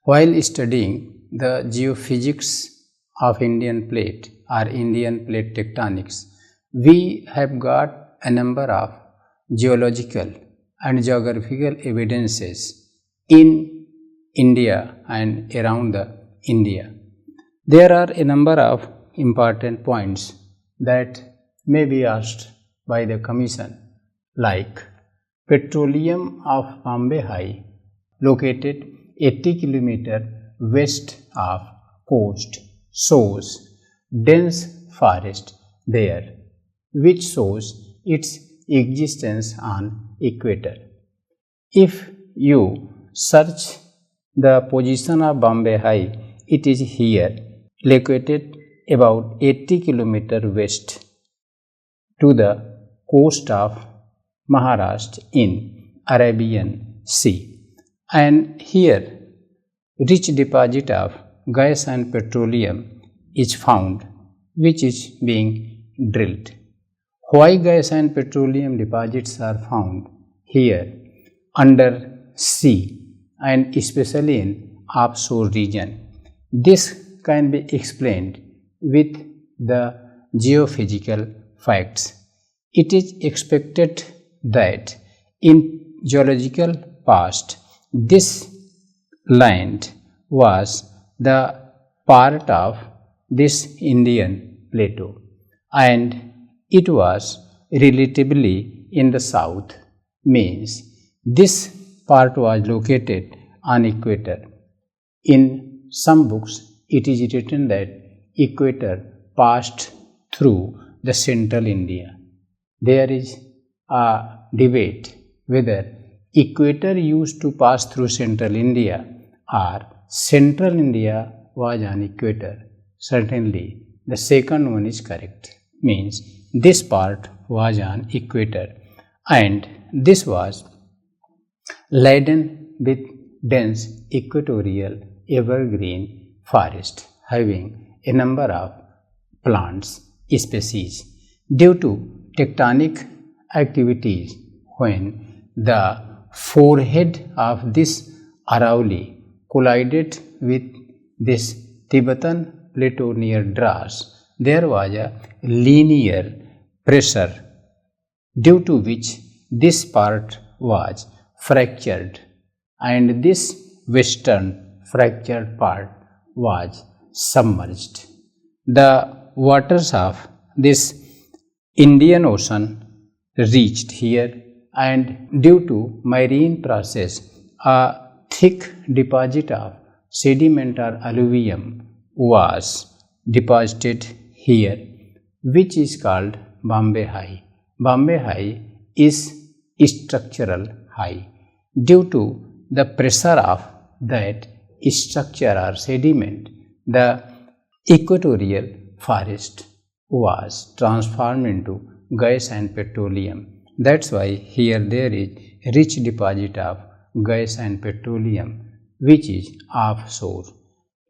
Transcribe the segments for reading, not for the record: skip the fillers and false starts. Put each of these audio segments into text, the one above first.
While studying the geophysics of Indian plate or Indian plate tectonics, we have got a number of geological and geographical evidences in India and around the India. There are a number of important points that may be asked by the Commission, like petroleum of Bombay High, located 80 km west of coast, shows dense forest there, which shows its existence on equator. If you search the position of Bombay High, it is here, located about 80 km west to the coast of Maharashtra in Arabian Sea, and here rich deposit of gas and petroleum is found, which is being drilled. Why gas and petroleum deposits are found here under sea and especially in offshore region? This can be explained with the geophysical facts. It is expected that in geological past, this land was the part of this Indian plateau, and it was relatively in the south, means this part was located on equator. In some books, it is written that equator passed through the central India. There is a debate whether equator used to pass through central India or central India was on equator. Certainly, the second one is correct, means this part was on equator, and this was laden with dense equatorial evergreen forest having a number of plants species. Due to tectonic activities, when the forehead of this Arauli collided with this Tibetan plateau near Dras, there was a linear pressure, due to which this part was fractured, and this western fractured part was submerged. The waters of this Indian Ocean reached here, and due to marine process, a thick deposit of sediment or alluvium was deposited here, which is called Bombay High. Bombay High is structural high. Due to the pressure of that structure or sediment, the equatorial forest was transformed into gas and petroleum. That's why here there is rich deposit of gas and petroleum, which is offshore.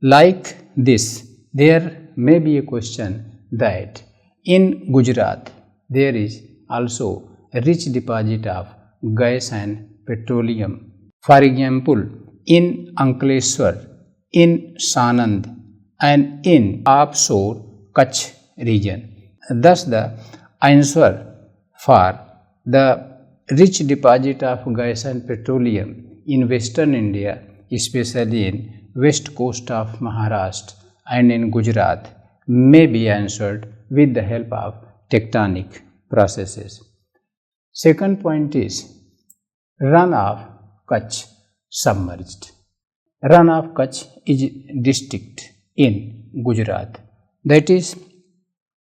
Like this, there may be a question that in Gujarat there is also a rich deposit of gas and petroleum. For example, in Ankleshwar, in Sanand, and in offshore Kutch region. Thus, the answer for the rich deposit of gas and petroleum in western India, especially in west coast of Maharashtra and in Gujarat, may be answered with the help of tectonic processes. Second point is run of Kutch submerged. Run of Kutch is district in Gujarat, that is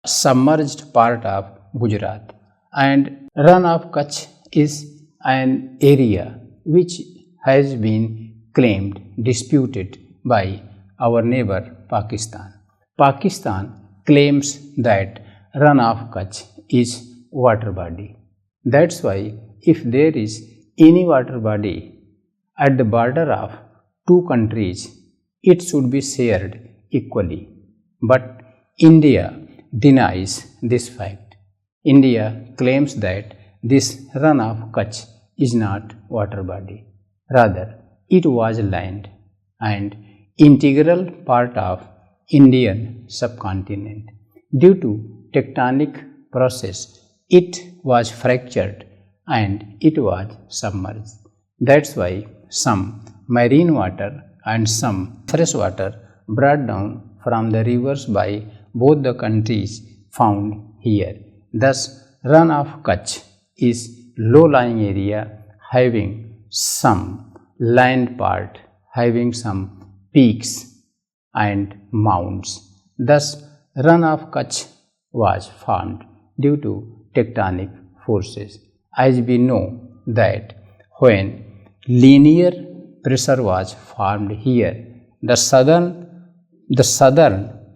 submerged part of Gujarat, and run of Kutch is an area which has been claimed, disputed by our neighbor Pakistan. Pakistan claims that run of Kutch is water body. That's why if there is any water body at the border of two countries, it should be shared equally. But India denies this fact. India claims that this run of Kutch is not water body. Rather, it was land. and integral part of Indian subcontinent. Due to tectonic process, it was fractured and it was submerged. That's why some marine water and some fresh water brought down from the rivers by both the countries found here. Thus, Run of Kutch is low-lying area having some land part, having some peaks and mounds. Thus, Run of Kutch was formed due to tectonic forces. As we know that when linear pressure was formed here, the southern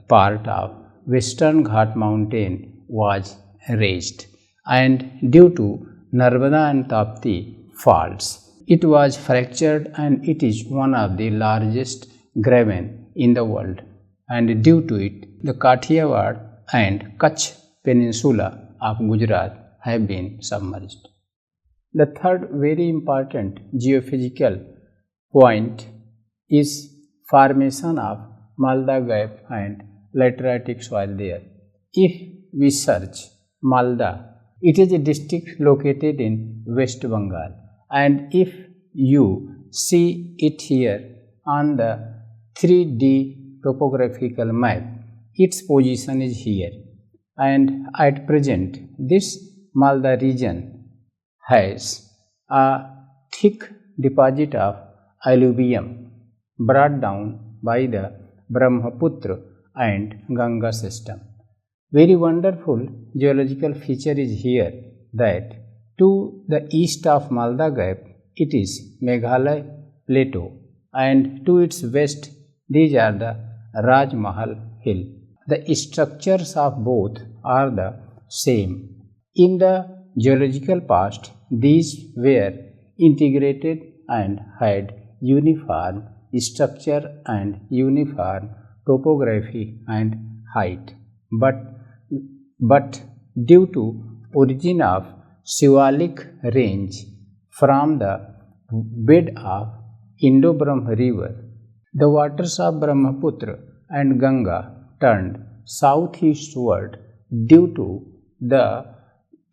part of Western Ghat mountain was raised, and due to Narmada and Tapti faults, it was fractured and it is one of the largest graben in the world, and due to it the Kathiawar and Kutch peninsula of Gujarat have been submerged. The third very important geophysical point is formation of Malda Web and lateritic soil there. If we search Malda, it is a district located in West Bengal, and if you see it here on the 3D topographical map, its position is here, and at present this Malda region has a thick deposit of alluvium brought down by the Brahmaputra and Ganga system. Very wonderful geological feature is here that to the east of Malda Gap it is Meghalaya Plateau, and to its west these are the Raj Mahal Hill. The structures of both are the same. In the geological past, these were integrated and had uniform structure and uniform topography and height. But due to origin of Shivalik range from the bed of Indo-Brahma river, the waters of Brahmaputra and Ganga turned southeastward due to the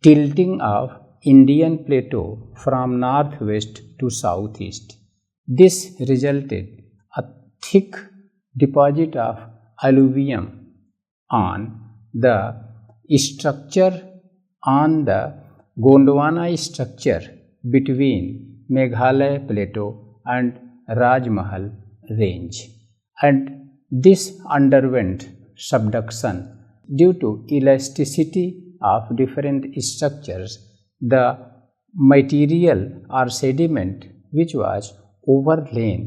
tilting of Indian plateau from northwest to southeast. This resulted a thick deposit of alluvium on the structure on the Gondwana structure between Meghalaya Plateau and Raj Mahal range, and this underwent subduction due to elasticity of different structures. The material or sediment which was overlain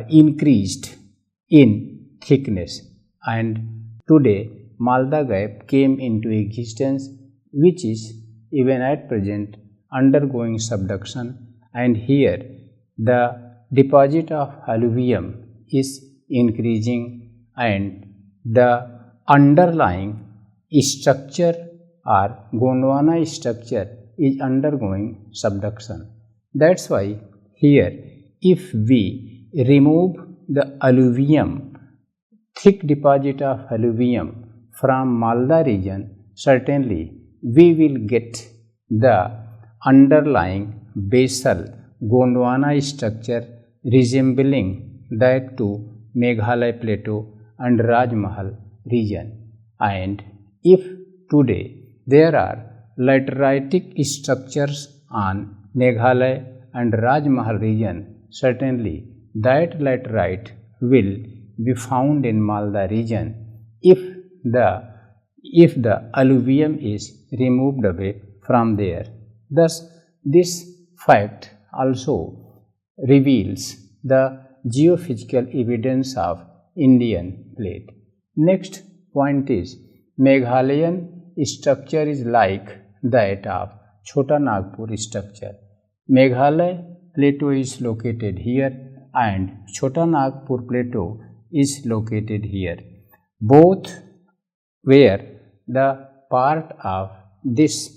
increased in thickness, and today Malda Gap came into existence, which is even at present undergoing subduction, and here the deposit of alluvium is increasing and the underlying structure or Gondwana structure is undergoing subduction. That's why here if we remove the alluvium, thick deposit of alluvium from Malda region, certainly we will get the underlying basal Gondwana structure resembling that to Meghalaya Plateau and Raj Mahal region. And if today there are lateritic structures on Meghalaya and Raj Mahal region, certainly that laterite will be found in Malda region if the alluvium is removed away from there. Thus, this fact also reveals the geophysical evidence of Indian plate. Next point is Meghalayan structure is like that of Chota Nagpur structure. Meghalaya Plateau is located here and Chota Nagpur Plateau is located here. Both were the part of this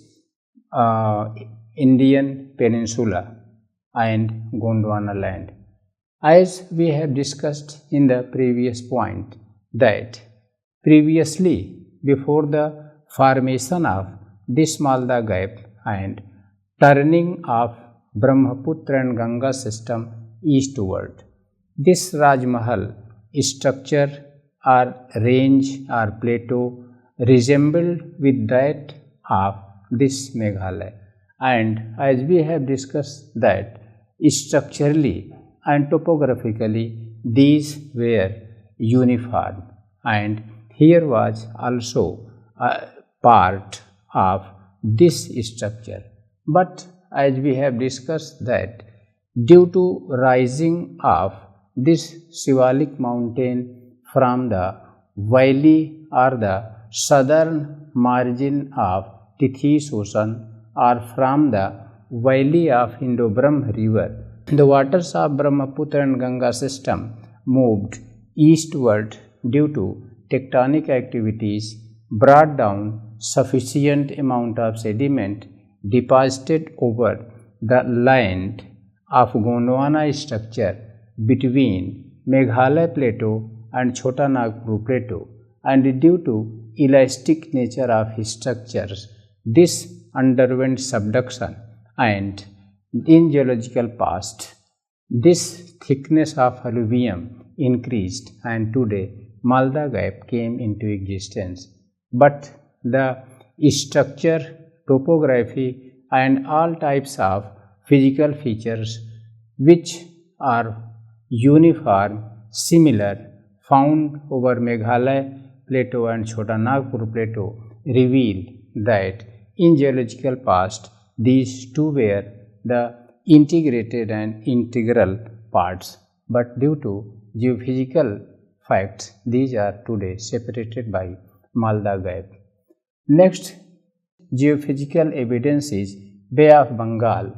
Indian peninsula and Gondwana land, As we have discussed in the previous point that previously, before the formation of this Malda Gap and turning of Brahmaputra and Ganga system eastward, this Raj Mahal structure or range or plateau resembled with that of this Meghalaya. And as we have discussed that structurally and topographically these were uniform, and here was also a part of this structure. But as we have discussed that due to rising of this Shivalik mountain from the valley or the southern margin of Tethys Ocean or from the valley of Indo-Brahma river, the waters of Brahmaputra and Ganga system moved eastward due to tectonic activities, brought down sufficient amount of sediment deposited over the land of Gondwana structure between Meghalaya Plateau and Chota Nagpur Plateau, and due to elastic nature of structures, this underwent subduction, and in geological past, this thickness of alluvium increased, and today Malda Gap came into existence. But the structure, topography, and all types of physical features which are uniform, similar, found over Meghalaya Plateau and Chota Nagpur Plateau reveal that in geological past these two were the integrated and integral parts, but due to geophysical facts these are today separated by Malda Gap. Next geophysical evidence is Bay of Bengal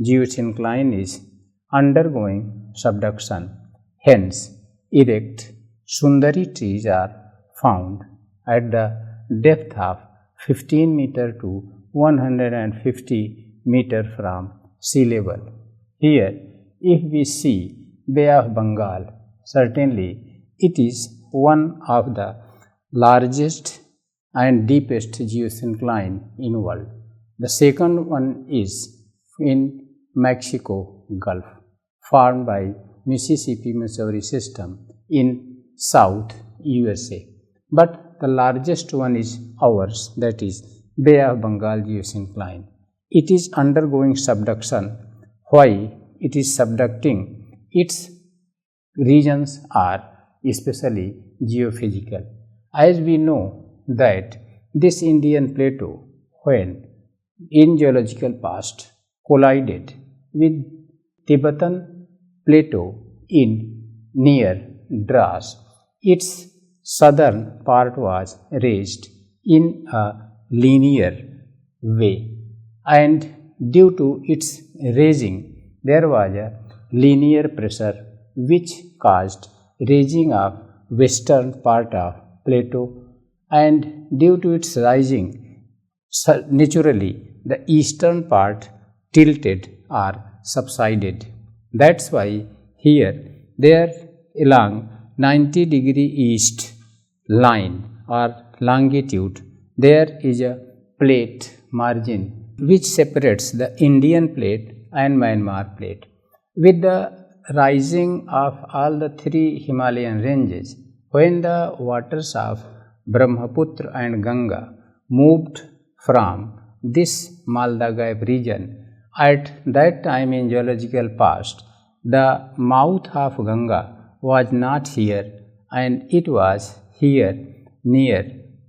geosyncline is undergoing subduction, hence erect Sundari trees are found at the depth of 15 meter to 150 meter from sea level. Here, if we see Bay of Bengal, certainly it is one of the largest and deepest geosyncline in world. The second one is in Mexico Gulf, formed by Mississippi-Missouri system in South USA. But the largest one is ours, that is Bay of Bengal geosyncline. It is undergoing subduction. Why it is subducting? Its regions are especially geophysical. As we know that this Indian plateau, when in geological past collided with Tibetan plateau in near Dras, its southern part was raised in a linear way, and due to its raising there was a linear pressure which caused raising of western part of plateau, and due to its rising naturally the eastern part tilted or subsided. That's why here there along 90-degree east line or longitude there is a plate margin which separates the Indian plate and Myanmar plate. With the rising of all the three Himalayan ranges, when the waters of Brahmaputra and Ganga moved from this Malda Gap region, at that time in geological past, the mouth of Ganga was not here, and it was here near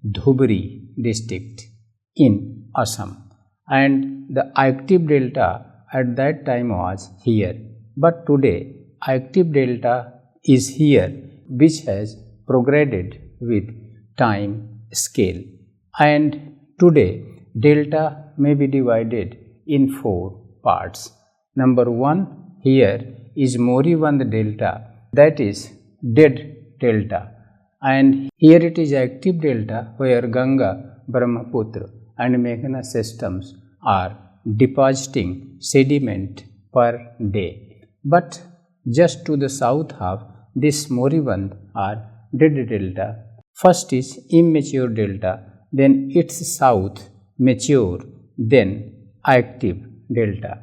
Dhubri district in Assam, and the active delta at that time was here. But today active delta is here, which has progressed with time scale, and today delta may be divided in 4 parts. Number 1, here is moribund delta, that is dead delta, and here it is active delta where Ganga, Brahmaputra and Meghna systems are depositing sediment per day. But just to the south of this moribund or dead delta. First is immature delta, then its south mature, then active delta.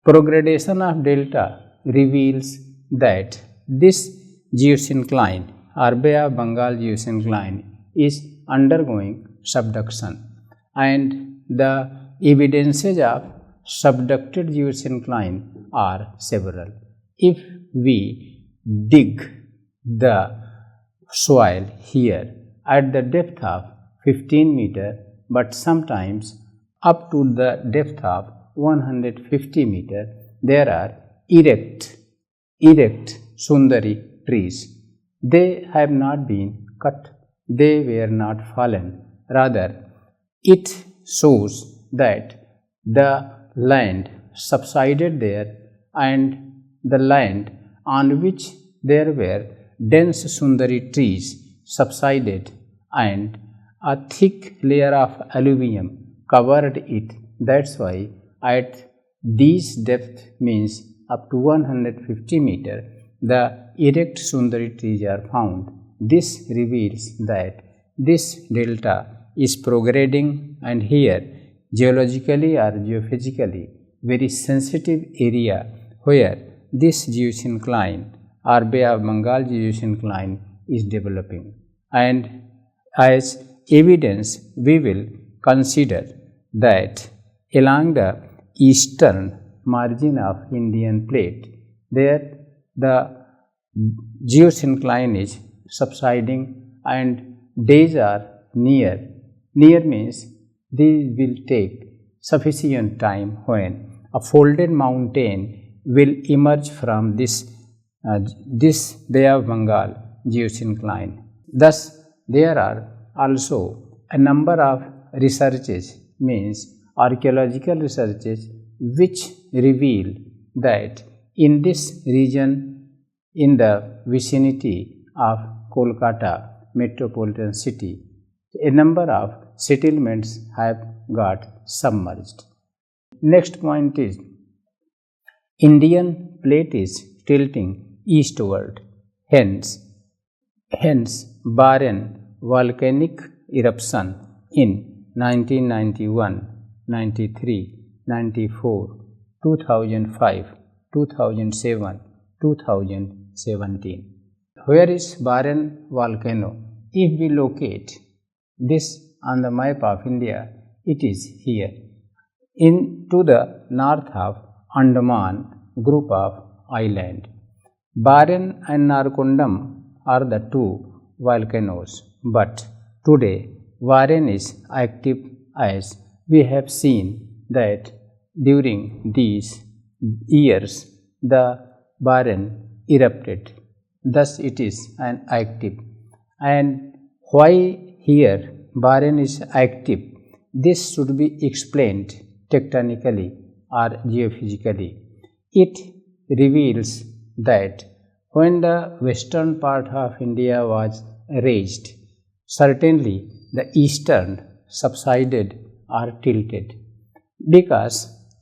Progradation of delta reveals that this geosyncline or Bay of Bengal geosyncline is undergoing subduction, and the evidences of subducted geosyncline are several. If we dig the soil here at the depth of 15 meter, but sometimes up to the depth of 150 meter, there are erect Sundari trees. They have not been cut, they were not fallen. Rather, it shows that the land subsided there, and the land on which there were dense Sundari trees subsided, and a thick layer of alluvium covered it. That's why at these depth means up to 150 meter, the erect Sundari trees are found. This reveals that this delta is prograding, and here geologically or geophysically very sensitive area where this geosyncline or Bay of Bengal geosyncline is developing. And as evidence, we will consider that along the eastern margin of Indian plate, there the geosyncline is subsiding and days are near. Near means these will take sufficient time when a folded mountain will emerge from this Bay of Bengal geosyncline. Thus, there are also a number of researches, means archaeological researches, which reveal that in this region, in the vicinity of Kolkata metropolitan city, a number of settlements have got submerged. Next point is Indian plate is tilting eastward, hence barren volcanic eruption in 1991, 93, 94, 2005, 2007, 2017. Where is barren volcano? If we locate this on the map of India, it is here. To the north of Andaman group of island. Barren and Narkondam are the two volcanoes, but today Barren is active, as we have seen that during these years the Barren erupted. Thus it is an active. And why here Barren is active? This should be explained tectonically or geophysically. It reveals that when the western part of India was raised, certainly the eastern subsided or tilted. Because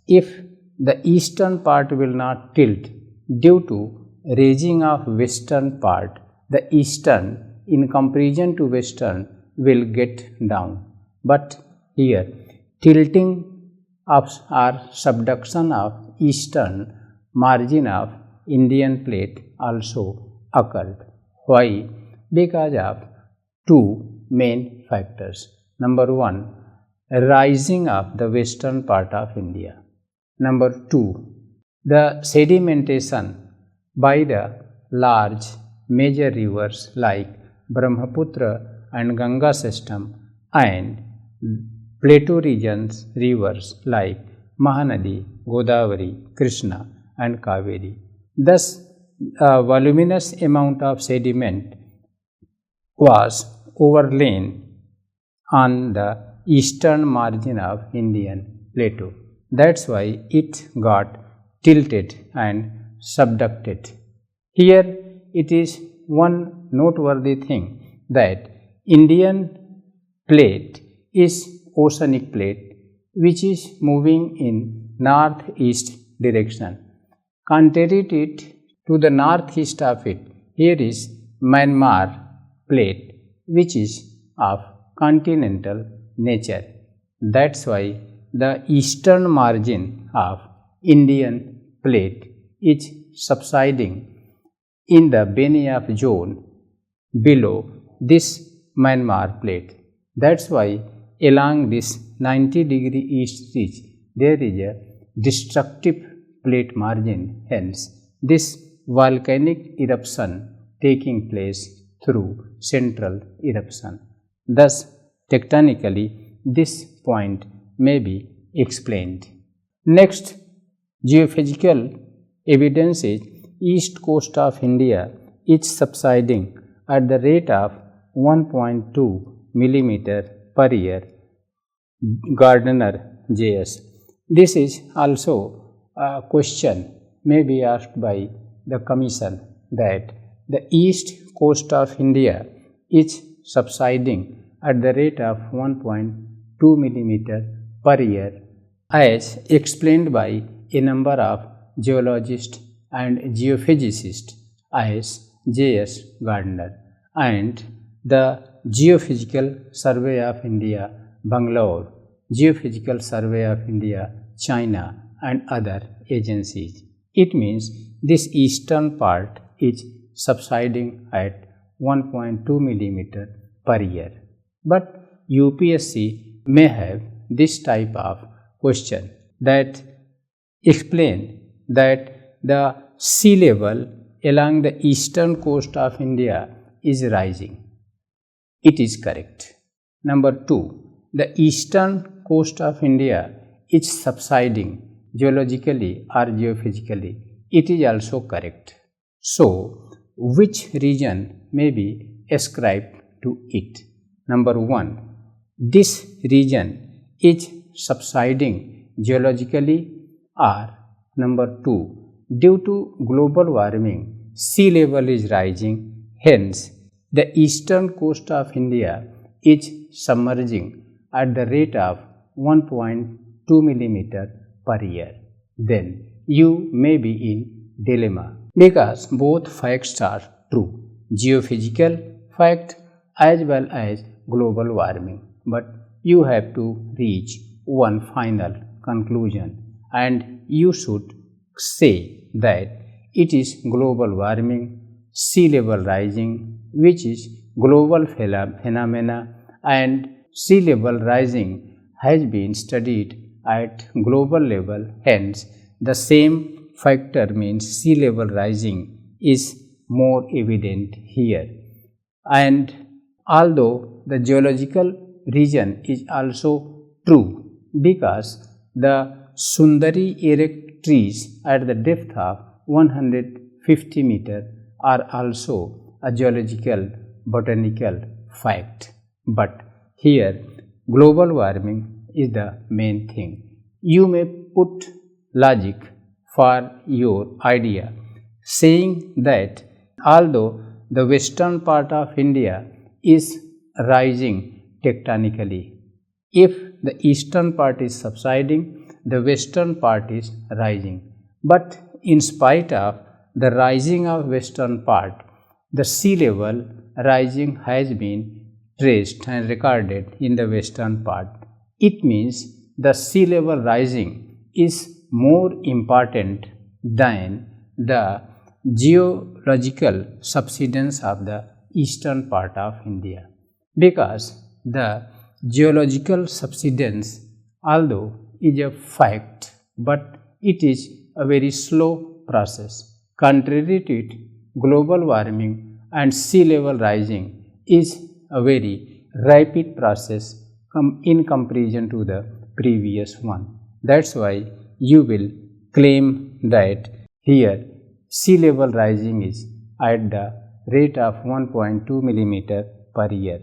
if the eastern part will not tilt due to raising of western part, the eastern in comparison to western will get down. But here tilting of or subduction of eastern margin of Indian plate also occurred. Why? Because of two main factors. Number one, rising of the western part of India. Number two, the sedimentation by the large major rivers like Brahmaputra and Ganga system and plateau regions rivers like Mahanadi, Godavari, Krishna and Kaveri. Thus, a voluminous amount of sediment was overlain on the eastern margin of Indian plateau. That's why it got tilted and subducted. Here it is one noteworthy thing that Indian plate is oceanic plate which is moving in northeast direction. Contrary to to the northeast of it, here is Myanmar plate, which is of continental nature. That's why the eastern margin of Indian plate is subsiding in the Benioff zone below this Myanmar plate. That's why along this 90-degree east ridge there is a destructive plate margin. Hence, this volcanic eruption taking place through central eruption. Thus, tectonically, this point may be explained. Next, geophysical evidence is east coast of India is subsiding at the rate of 1.2 millimeter per year. Gardner J.S. This is also a question may be asked by the commission that the east coast of India is subsiding at the rate of 1.2 millimeter per year, as explained by a number of geologists and geophysicists as J.S. Gardner and the Geophysical Survey of India, Bangalore, Geophysical Survey of India, China and other agencies. It means this eastern part is subsiding at 1.2 millimeter per year. But UPSC may have this type of question that explain that the sea level along the eastern coast of India is rising. It is correct. Number 2, the eastern coast of India is subsiding geologically or geophysically. It is also correct. So, which region may be ascribed to it? Number 1, this region is subsiding geologically, or number 2, due to global warming, sea level is rising, hence the eastern coast of India is submerging at the rate of 1.2 millimeter per year. Then you may be in dilemma because both facts are true, geophysical fact as well as global warming. But you have to reach one final conclusion and you should say that it is global warming, sea level rising, which is global phenomena, and sea level rising has been studied at global level. Hence, the same factor means sea level rising is more evident here. And although the geological region is also true because the Sundari erect trees at the depth of 150 meter are also a geological botanical fact. But here global warming is the main thing. You may put logic for your idea, saying that although the western part of India is rising tectonically, if the eastern part is subsiding, the western part is rising. But in spite of the rising of western part, the sea level rising has been traced and recorded in the western part. It means the sea level rising is more important than the geological subsidence of the eastern part of India, because the geological subsidence, although is a fact, but it is a very slow process. Contrary to it, global warming and sea level rising is a very rapid process in comparison to the previous one. That's why you will claim that here sea level rising is at the rate of 1.2 millimeter per year.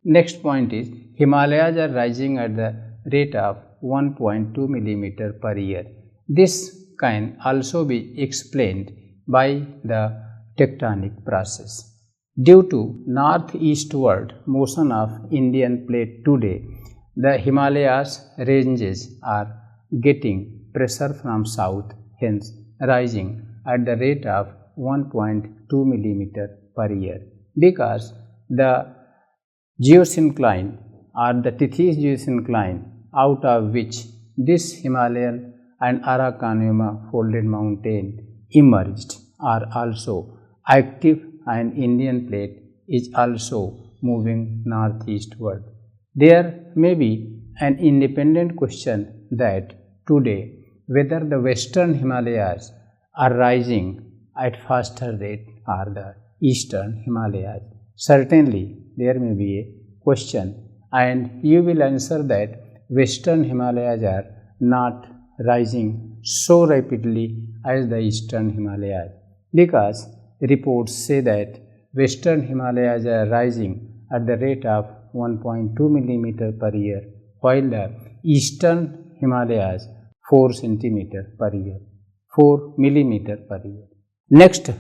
Next point is Himalayas are rising at the rate of 1.2 millimeter per year. This can also be explained by the tectonic process. Due to northeastward motion of Indian plate today, the Himalayas ranges are getting pressure from south, hence rising at the rate of 1.2 millimeter per year, because the geosyncline or the Tethys geosyncline out of which this Himalayan and Arakanema folded mountain emerged are also active, and Indian plate is also moving northeastward. There may be an independent question that today whether the western Himalayas are rising at faster rate or the eastern Himalayas. Certainly there may be a question, and you will answer that western Himalayas are not rising so rapidly as the eastern Himalayas, because reports say that western Himalayas are rising at the rate of 1.2 millimeter per year, while the eastern Himalayas 4 millimeter per year. Next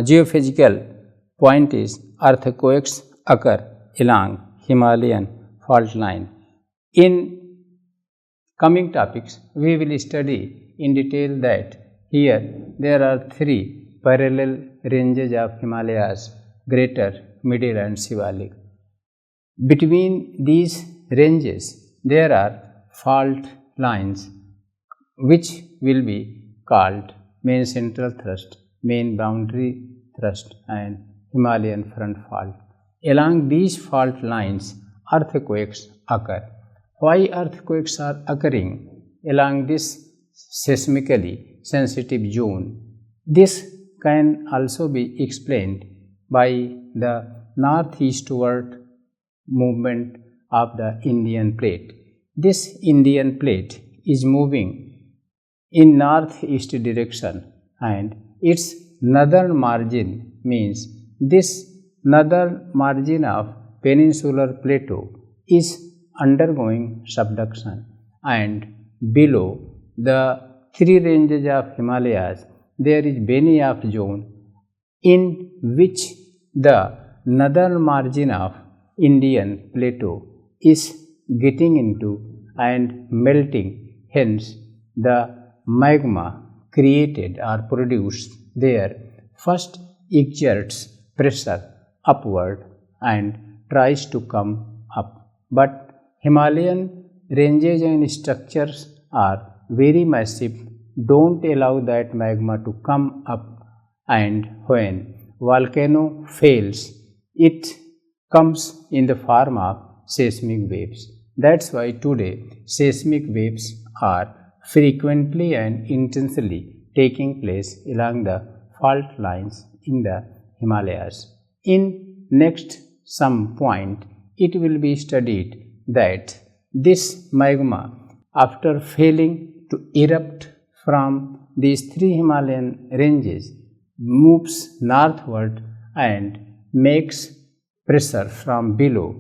geophysical point is earthquakes occur along Himalayan fault line. In coming topics, we will study in detail that here there are 3 parallel ranges of Himalayas: Greater, Middle and Shivalik. Between these ranges there are fault lines which will be called main central thrust, main boundary thrust and Himalayan front fault. Along these fault lines earthquakes occur. Why earthquakes are occurring along this seismically sensitive zone? This can also be explained by the northeastward movement of the Indian plate. This Indian plate is moving in northeast direction, and its northern margin means this northern margin of peninsular plateau is undergoing subduction, and below the 3 ranges of Himalayas there is Benioff zone, in which the northern margin of Indian plateau is getting into and melting. Hence the magma created or produced there first exerts pressure upward and tries to come up, but Himalayan ranges and structures are very massive, don't allow that magma to come up, and when volcano fails, it comes in the form of seismic waves. That's why today seismic waves are frequently and intensely taking place along the fault lines in the Himalayas. In next some point it will be studied that this magma, after failing to erupt from these 3 Himalayan ranges, moves northward and makes pressure from below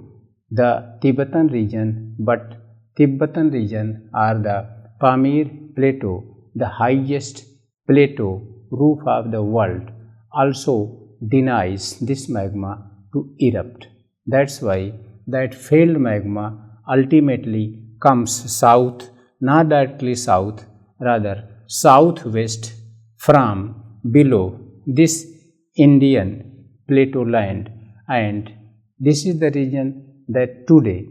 the Tibetan region, but Tibetan region or the Pamir plateau, the highest plateau roof of the world, also denies this magma to erupt. That's why that failed magma ultimately comes south, not directly south, rather southwest from below this Indian plateau land, and this is the region that today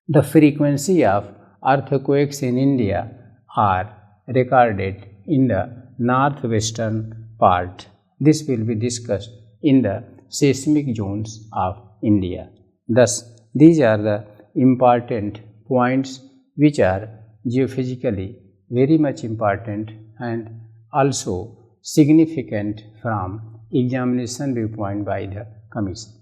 the frequency of earthquakes in India are recorded in the northwestern part. This will be discussed in the seismic zones of India. Thus, these are the important points which are geophysically very much important and also significant from examination viewpoint by the Commission.